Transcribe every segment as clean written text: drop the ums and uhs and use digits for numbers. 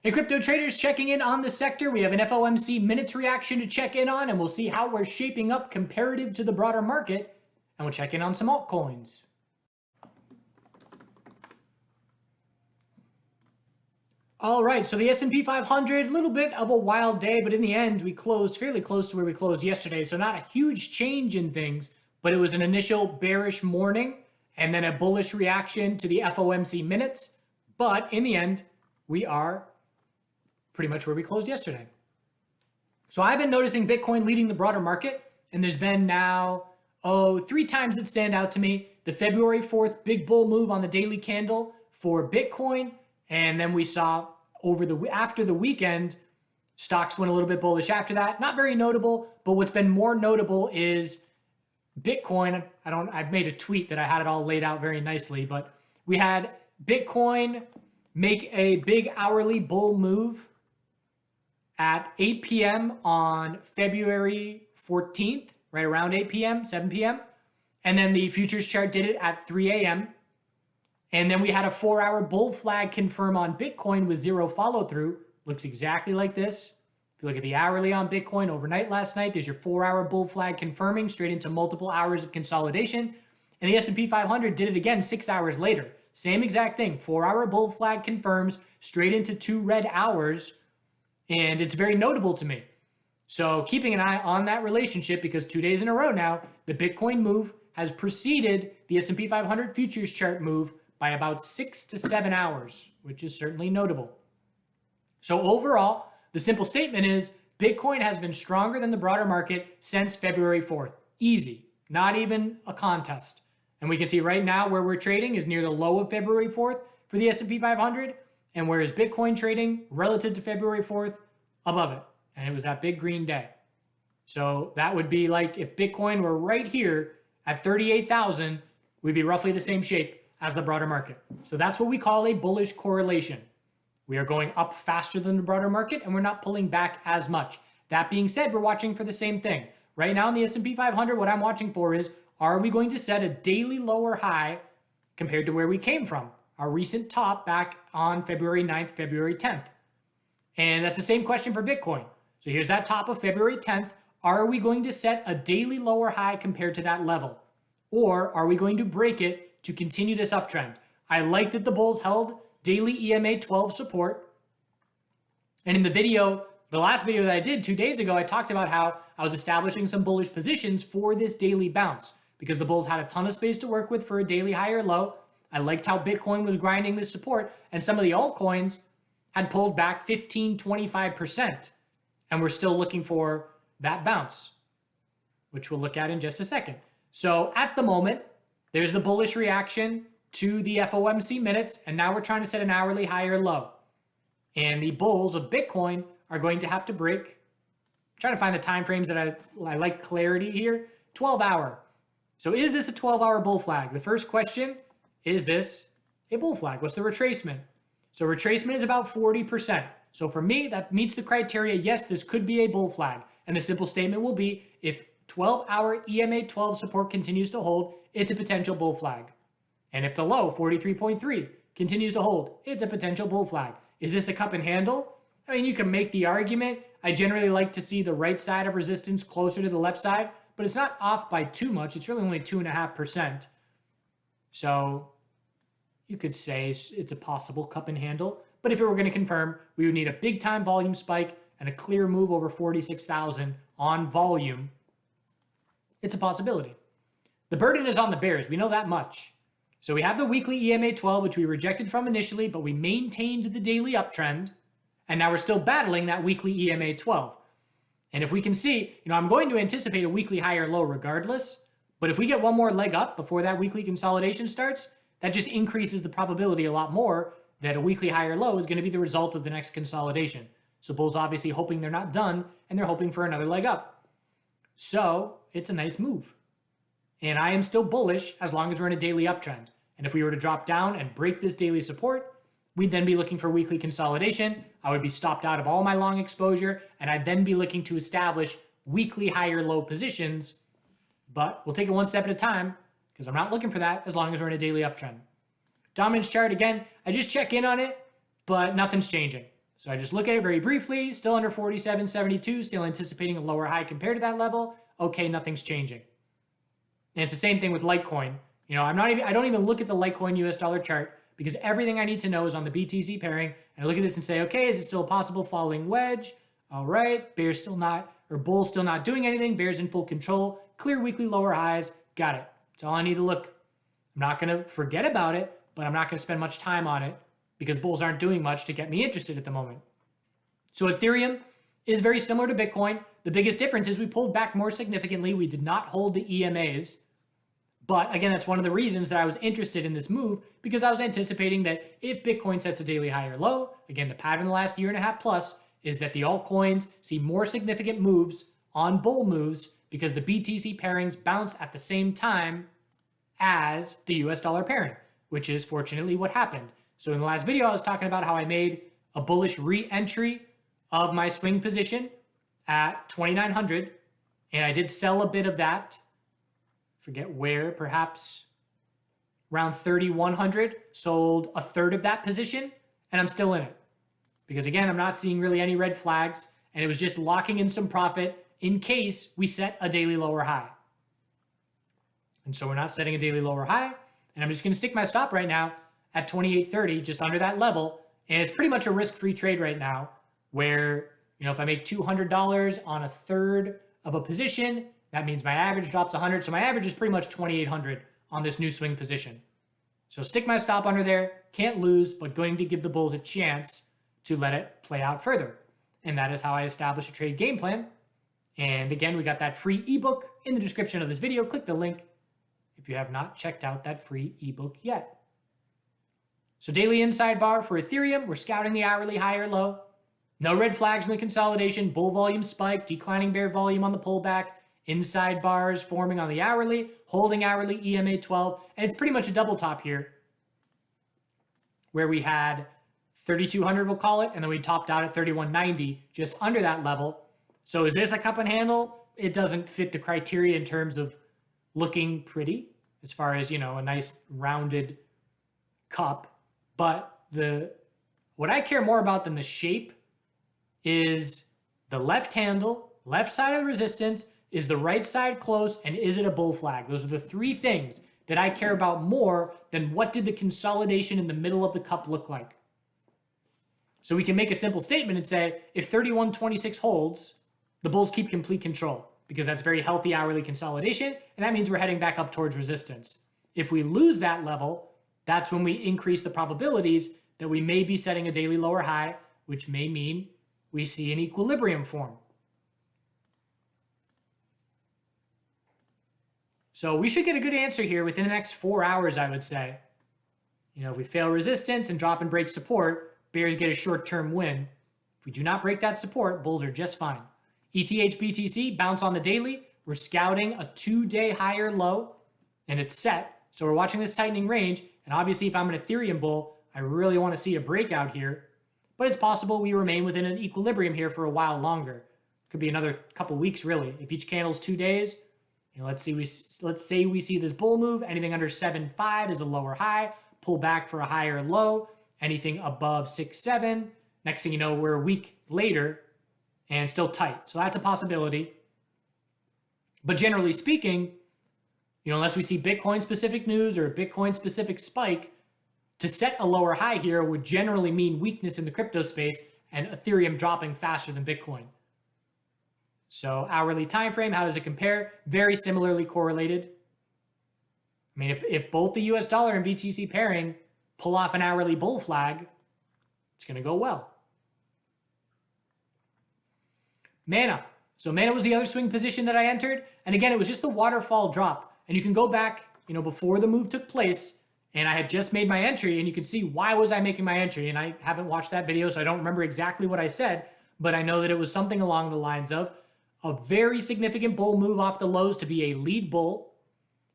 Hey, crypto traders, checking in on the sector. We have an FOMC minutes reaction to check in on, and we'll see how we're shaping up comparative to the broader market, and we'll check in on some altcoins. All right, so the S&P 500, a little bit of a wild day, but in the end, we closed fairly close to where we closed yesterday, so not a huge change in things, but it was an initial bearish morning and then a bullish reaction to the FOMC minutes, but in the end, we are pretty much where we closed yesterday. So I've been noticing Bitcoin leading the broader market, and there's been now, 3 times that stand out to me. The February 4th big bull move on the daily candle for Bitcoin, and then we saw after the weekend, stocks went a little bit bullish after that. Not very notable, but what's been more notable is Bitcoin. I've made a tweet that I had it all laid out very nicely, but we had Bitcoin make a big hourly bull move at 8 p.m. on February 14th, right around 8 p.m., 7 p.m. And then the futures chart did it at 3 a.m. And then we had a 4-hour bull flag confirm on Bitcoin with 0 follow through. Looks exactly like this. If you look at the hourly on Bitcoin overnight last night, there's your 4-hour bull flag confirming straight into multiple hours of consolidation. And the S&P 500 did it again 6 hours later. Same exact thing. 4-hour bull flag confirms straight into 2 red hours. And it's very notable to me. So keeping an eye on that relationship, because 2 days in a row now, the Bitcoin move has preceded the S&P 500 futures chart move by about 6 to 7 hours, which is certainly notable. So overall, the simple statement is Bitcoin has been stronger than the broader market since February 4th. Easy, not even a contest. And we can see right now where we're trading is near the low of February 4th for the S&P 500. And where is Bitcoin trading relative to February 4th? Above it. And it was that big green day. So that would be like if Bitcoin were right here at 38,000, we'd be roughly the same shape as the broader market. So that's what we call a bullish correlation. We are going up faster than the broader market, and we're not pulling back as much. That being said, we're watching for the same thing. Right now in the S&P 500, what I'm watching for is, are we going to set a daily lower high compared to where we came from? Our recent top back on February 9th, February 10th. And that's the same question for Bitcoin. So here's that top of February 10th. Are we going to set a daily lower high compared to that level? Or are we going to break it to continue this uptrend? I like that the bulls held daily EMA 12 support. And in the last video that I did 2 days ago, I talked about how I was establishing some bullish positions for this daily bounce because the bulls had a ton of space to work with for a daily high or low. I liked how Bitcoin was grinding this support, and some of the altcoins had pulled back 15, 25%. And we're still looking for that bounce, which we'll look at in just a second. So at the moment, there's the bullish reaction to the FOMC minutes, and now we're trying to set an hourly high or low. And the bulls of Bitcoin are going to have to break. I'm trying to find the time frames that I like clarity here. 12-hour. So is this a 12-hour bull flag? The first question, is this a bull flag? What's the retracement? So retracement is about 40%. So for me, that meets the criteria. Yes, this could be a bull flag. And the simple statement will be, if 12-hour EMA 12 support continues to hold, it's a potential bull flag. And if the low, 43.3, continues to hold, it's a potential bull flag. Is this a cup and handle? I mean, you can make the argument. I generally like to see the right side of resistance closer to the left side, but it's not off by too much. It's really only 2.5%. So you could say it's a possible cup and handle. But if it were going to confirm, we would need a big time volume spike and a clear move over 46,000 on volume. It's a possibility. The burden is on the bears. We know that much. So we have the weekly EMA 12, which we rejected from initially, but we maintained the daily uptrend. And now we're still battling that weekly EMA 12. And if we can see, I'm going to anticipate a weekly high or low regardless. But if we get one more leg up before that weekly consolidation starts, that just increases the probability a lot more that a weekly high or low is going to be the result of the next consolidation. So bulls obviously hoping they're not done, and they're hoping for another leg up. So it's a nice move. And I am still bullish as long as we're in a daily uptrend. And if we were to drop down and break this daily support, we'd then be looking for weekly consolidation. I would be stopped out of all my long exposure, and I'd then be looking to establish weekly high or low positions. But we'll take it one step at a time, because I'm not looking for that as long as we're in a daily uptrend. Dominance chart, again, I just check in on it, but nothing's changing. So I just look at it very briefly, still under 47.72, still anticipating a lower high compared to that level. Okay, nothing's changing. And it's the same thing with Litecoin. You know, I don't even look at the Litecoin US dollar chart because everything I need to know is on the BTC pairing. And I look at this and say, okay, is it still a possible falling wedge? All right, bear's still not, or bull's still not doing anything. Bear's in full control. Clear weekly lower highs. Got it. That's all I need to look. I'm not going to forget about it, but I'm not going to spend much time on it because bulls aren't doing much to get me interested at the moment. So Ethereum is very similar to Bitcoin. The biggest difference is we pulled back more significantly. We did not hold the EMAs. But again, that's one of the reasons that I was interested in this move, because I was anticipating that if Bitcoin sets a daily high or low, again, the pattern the last year and a half plus is that the altcoins see more significant moves on bull moves because the BTC pairings bounce at the same time as the US dollar pairing, which is fortunately what happened. So in the last video, I was talking about how I made a bullish re-entry of my swing position at 2,900, and I did sell a bit of that. Forget where, perhaps around 3,100, sold a third of that position, and I'm still in it. Because again, I'm not seeing really any red flags, and it was just locking in some profit in case we set a daily lower high. And so we're not setting a daily lower high, and I'm just going to stick my stop right now at 28.30, just under that level, and it's pretty much a risk-free trade right now, where, you know, if I make $200 on a third of a position, that means my average drops 100. So my average is pretty much 2,800 on this new swing position. So stick my stop under there. Can't lose, but going to give the bulls a chance to let it play out further. And that is how I establish a trade game plan. And again, we got that free ebook in the description of this video. Click the link if you have not checked out that free ebook yet. So daily inside bar for Ethereum, we're scouting the hourly high or low. No red flags in the consolidation. Bull volume spike, declining bear volume on the pullback. Inside bars forming on the hourly, holding hourly EMA 12, and it's pretty much a double top here where we had 3,200, we'll call it, and then we topped out at 3,190, just under that level. So is this a cup and handle? It doesn't fit the criteria in terms of looking pretty as far as, you know, a nice rounded cup, but what I care more about than the shape is the left handle, left side of the resistance. Is the right side close, and is it a bull flag? Those are the three things that I care about more than what did the consolidation in the middle of the cup look like. So we can make a simple statement and say, if 31.26 holds, the bulls keep complete control because that's very healthy hourly consolidation, and that means we're heading back up towards resistance. If we lose that level, that's when we increase the probabilities that we may be setting a daily lower high, which may mean we see an equilibrium form. So we should get a good answer here within the next 4 hours, I would say. You know, if we fail resistance and drop and break support, bears get a short-term win. If we do not break that support, bulls are just fine. ETH BTC, bounce on the daily. We're scouting a 2-day higher low, and it's set. So we're watching this tightening range, and obviously if I'm an Ethereum bull, I really want to see a breakout here. But it's possible we remain within an equilibrium here for a while longer. Could be another couple weeks, really. If each candle's 2 days, you know, let's say we see this bull move. Anything under 7.5 is a lower high. Pull back for a higher low. Anything above 6.7. Next thing you know, we're a week later and still tight. So that's a possibility. But generally speaking, you know, unless we see Bitcoin specific news or a Bitcoin specific spike, to set a lower high here would generally mean weakness in the crypto space and Ethereum dropping faster than Bitcoin. So hourly time frame, how does it compare? Very similarly correlated. I mean, if both the US dollar and BTC pairing pull off an hourly bull flag, it's going to go well. Mana. So Mana was the other swing position that I entered. And again, it was just the waterfall drop. And you can go back, you know, before the move took place, and I had just made my entry, and you can see why was I making my entry. And I haven't watched that video, so I don't remember exactly what I said, but I know that it was something along the lines of a very significant bull move off the lows to be a lead bull,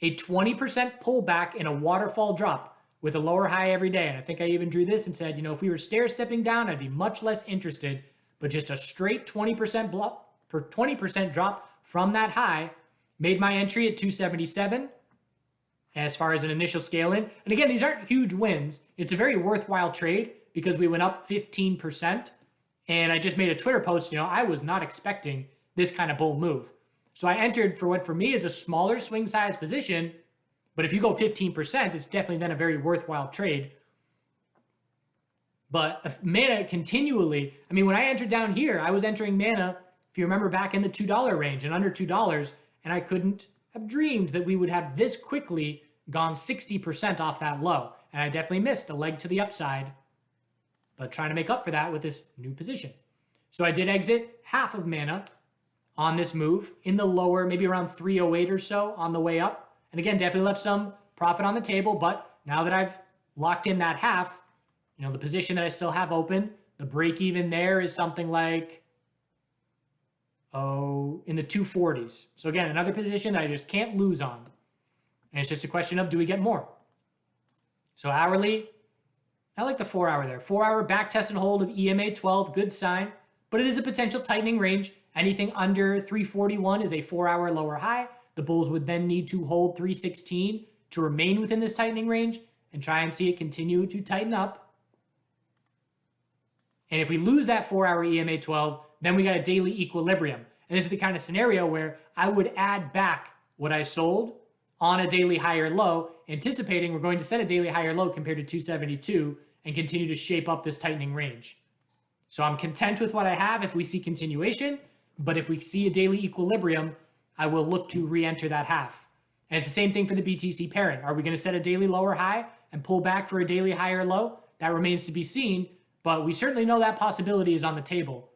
a 20% pullback in a waterfall drop with a lower high every day. And I think I even drew this and said, you know, if we were stair stepping down, I'd be much less interested, but just a straight 20% for 20% drop from that high made my entry at 277 as far as an initial scale in. And again, these aren't huge wins. It's a very worthwhile trade because we went up 15%. And I just made a Twitter post, I was not expecting this kind of bull move. So I entered for what for me is a smaller swing size position, but if you go 15%, it's definitely then a very worthwhile trade. But mana continually, when I entered down here, I was entering mana, if you remember, back in the $2 range and under $2, and I couldn't have dreamed that we would have this quickly gone 60% off that low. And I definitely missed a leg to the upside, but trying to make up for that with this new position. So I did exit half of mana on this move in the lower, maybe around 308 or so on the way up. And again, definitely left some profit on the table, but now that I've locked in that half, the position that I still have open, the break even there is something like, in the 240s. So again, another position that I just can't lose on. And it's just a question of, do we get more? So hourly, I like the 4 hour there. 4 hour back test and hold of EMA 12, good sign, but it is a potential tightening range. Anything under 341 is a 4 hour lower high. The bulls would then need to hold 316 to remain within this tightening range and try and see it continue to tighten up. And if we lose that 4 hour EMA 12, then we got a daily equilibrium. And this is the kind of scenario where I would add back what I sold on a daily higher low, anticipating we're going to set a daily higher low compared to 272 and continue to shape up this tightening range. So I'm content with what I have if we see continuation, but if we see a daily equilibrium, I will look to re-enter that half. And it's the same thing for the BTC pairing. Are we going to set a daily lower high and pull back for a daily higher low? That remains to be seen, but we certainly know that possibility is on the table.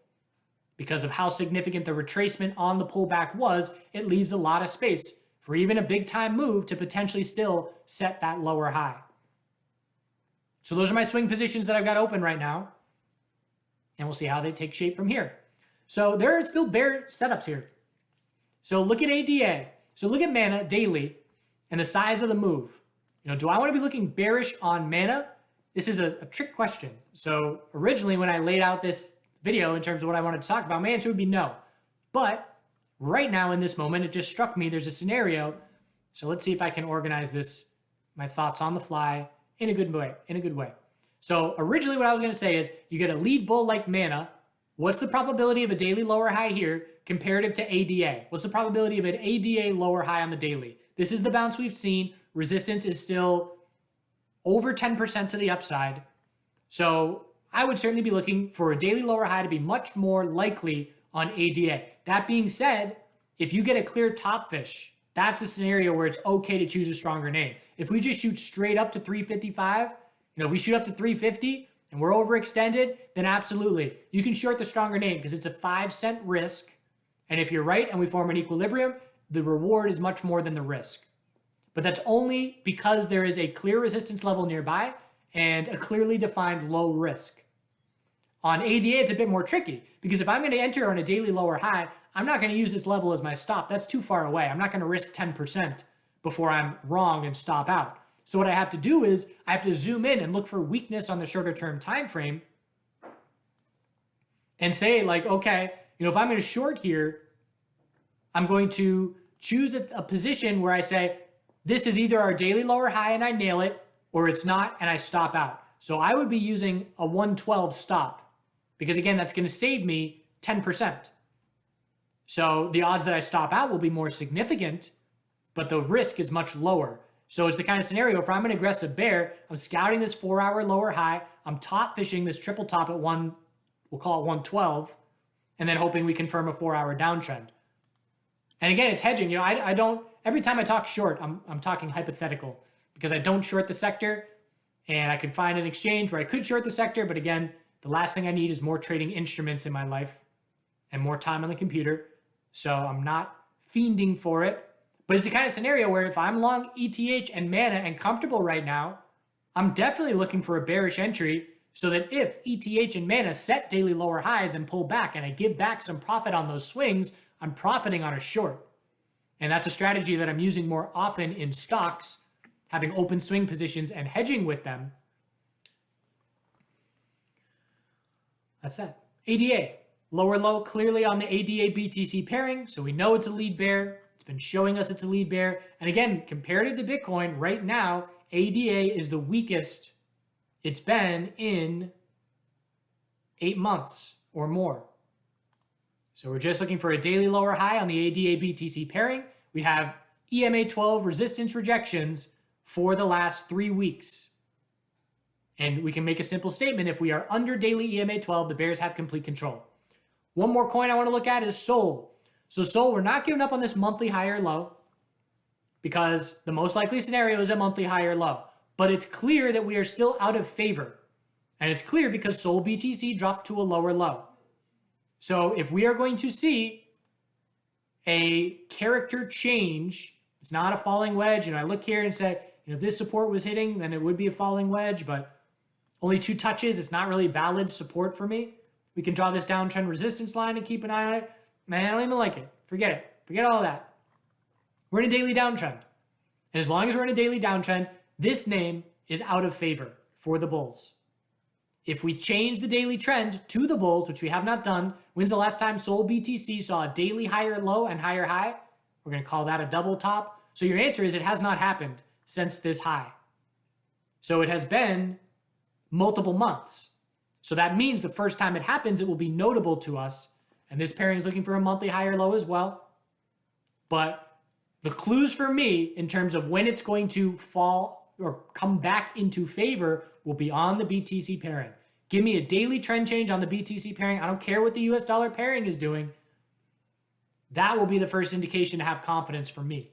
Because of how significant the retracement on the pullback was, it leaves a lot of space for even a big time move to potentially still set that lower high. So those are my swing positions that I've got open right now. And we'll see how they take shape from here. So there are still bear setups here. So look at ADA. So look at mana daily and the size of the move. Do I want to be looking bearish on mana? This is a trick question. So originally when I laid out this video in terms of what I wanted to talk about, my answer would be no. But right now in this moment, it just struck me there's a scenario. So let's see if I can organize this, my thoughts on the fly in a good way. So originally what I was going to say is you get a lead bull like mana. What's the probability of a daily lower high here comparative to ADA? What's the probability of an ADA lower high on the daily? This is the bounce we've seen. Resistance is still over 10% to the upside. So I would certainly be looking for a daily lower high to be much more likely on ADA. That being said, if you get a clear top fish, that's a scenario where it's okay to choose a stronger name. If we just shoot straight up to 355, if we shoot up to 350 and we're overextended, then absolutely. You can short the stronger name because it's a 5-cent risk. And if you're right and we form an equilibrium, the reward is much more than the risk. But that's only because there is a clear resistance level nearby and a clearly defined low risk. On ADA, it's a bit more tricky because if I'm going to enter on a daily lower high, I'm not going to use this level as my stop. That's too far away. I'm not going to risk 10% before I'm wrong and stop out. So what I have to do is I have to zoom in and look for weakness on the shorter term time frame and say like, okay, if I'm going to short here, I'm going to choose a position where I say, this is either our daily lower high and I nail it, or it's not and I stop out. So I would be using a 112 stop because again, that's going to save me 10%. So the odds that I stop out will be more significant, but the risk is much lower. So it's the kind of scenario if I'm an aggressive bear, I'm scouting this 4 hour lower high, I'm top fishing this triple top at we'll call it 112, and then hoping we confirm a 4 hour downtrend. And again, it's hedging. I don't, every time I talk short, I'm talking hypothetical because I don't short the sector and I could find an exchange where I could short the sector. But again, the last thing I need is more trading instruments in my life and more time on the computer. So I'm not fiending for it. But it's the kind of scenario where if I'm long ETH and mana and comfortable right now, I'm definitely looking for a bearish entry so that if ETH and mana set daily lower highs and pull back and I give back some profit on those swings, I'm profiting on a short. And that's a strategy that I'm using more often in stocks, having open swing positions and hedging with them. That's that. ADA, lower low clearly on the ADA BTC pairing. So we know it's a lead bear. It's been showing us it's a lead bear. And again, comparative to Bitcoin, right now, ADA is the weakest it's been in 8 months or more. So we're just looking for a daily lower high on the ADA-BTC pairing. We have EMA 12 resistance rejections for the last 3 weeks. And we can make a simple statement. If we are under daily EMA 12, the bears have complete control. One more coin I want to look at is SOL. So SOL, we're not giving up on this monthly high or low because the most likely scenario is a monthly high or low. But it's clear that we are still out of favor. And it's clear because SOL BTC dropped to a lower low. So if we are going to see a character change, it's not a falling wedge. I look here and say, if this support was hitting, then it would be a falling wedge, but only 2 touches. It's not really valid support for me. We can draw this downtrend resistance line and keep an eye on it. Man, I don't even like it. Forget it. Forget all that. We're in a daily downtrend. And as long as we're in a daily downtrend, this name is out of favor for the bulls. If we change the daily trend to the bulls, which we have not done, when's the last time SOL BTC saw a daily higher low and higher high? We're going to call that a double top. So your answer is it has not happened since this high. So it has been multiple months. So that means the first time it happens, it will be notable to us. And this pairing is looking for a monthly high or low as well. But the clues for me in terms of when it's going to fall or come back into favor will be on the BTC pairing. Give me a daily trend change on the BTC pairing. I don't care what the US dollar pairing is doing. That will be the first indication to have confidence for me.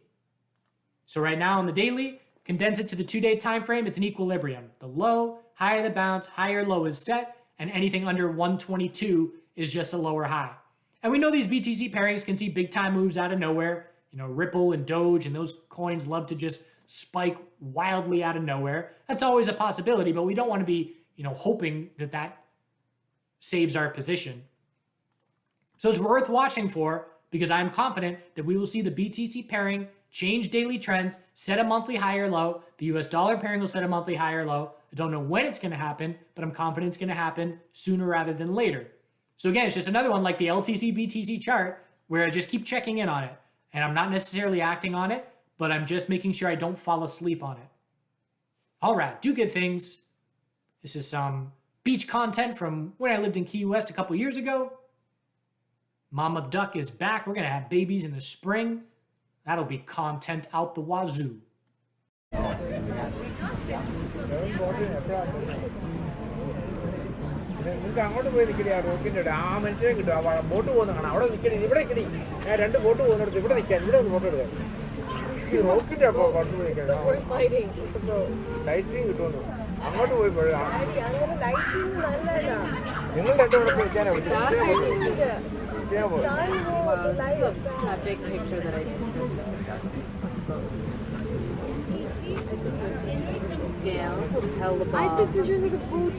So right now on the daily, condense it to the 2-day time frame, it's an equilibrium. The low, higher the bounce, higher low is set, and anything under 122 is just a lower high. And we know these BTC pairings can see big time moves out of nowhere. Ripple and Doge and those coins love to just spike wildly out of nowhere. That's always a possibility, but we don't want to be, hoping that that saves our position. So it's worth watching for because I'm confident that we will see the BTC pairing change daily trends, set a monthly high or low. The US dollar pairing will set a monthly high or low. I don't know when it's going to happen, but I'm confident it's going to happen sooner rather than later. So again, it's just another one like the LTC BTC chart where I just keep checking in on it. And I'm not necessarily acting on it, but I'm just making sure I don't fall asleep on it. All right, do good things. This is some beach content from when I lived in Key West a couple years ago. Mama Duck is back. We're going to have babies in the spring. That'll be content out the wazoo. നിങ്ങൾക്ക് അങ്ങോട്ട് പോയി നിൽക്കില്ല റോക്കിൻ്റെ ആ മനുഷ്യനെ കിട്ടും ആ boat പോകുന്ന കാണാം അവിടെ നിൽക്കണേ ഇവിടെ നിൽക്കണേ ഞാൻ 2 ബോട്ട് പോകുന്നിടത്ത് ഇവിടെ നിൽക്കാൻ ഇവിടെ ഒന്ന് ഫോട്ടോ എടുക്കാൻ ഈ റോക്കിൻ്റെ അപ്പോൾ പുറത്ത് പോയി നിൽക്കണം ലൈറ്റിങ് കിട്ടുമെന്ന് അങ്ങോട്ട് പോയി പോഴുക നിങ്ങൾ 2 ഇവിടെ നിൽക്കാനാണ് I took pictures of the boat.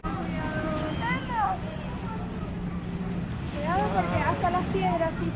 Porque hasta las piedras, sí,